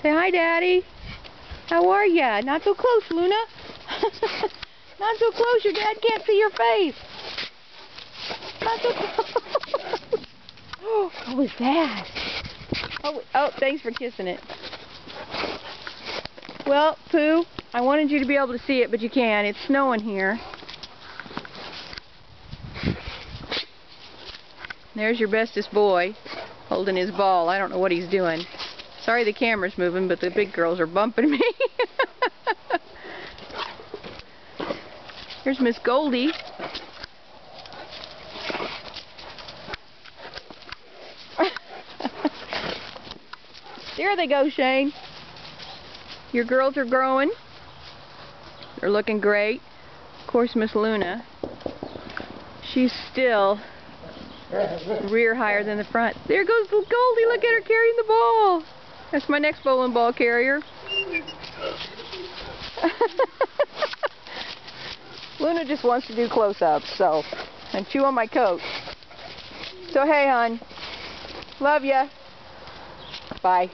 Say hi, Daddy. How are ya? Not so close, Luna. Not so close. Your dad can't see your face. Not so close. Oh, what was that? Oh, thanks for kissing it. Well, Pooh, I wanted you to be able to see it, but you can't. It's snowing here. There's your bestest boy holding his ball. I don't know what he's doing. Sorry the camera's moving, but the big girls are bumping me. Here's Miss Goldie. There they go, Shane. Your girls are growing. They're looking great. Of course, Miss Luna, she's still rear higher than the front. There goes Goldie. Look at her carrying the ball. That's my next bowling ball carrier. Luna just wants to do close-ups, so, and chew on my coat. So hey, hon, love ya. Bye.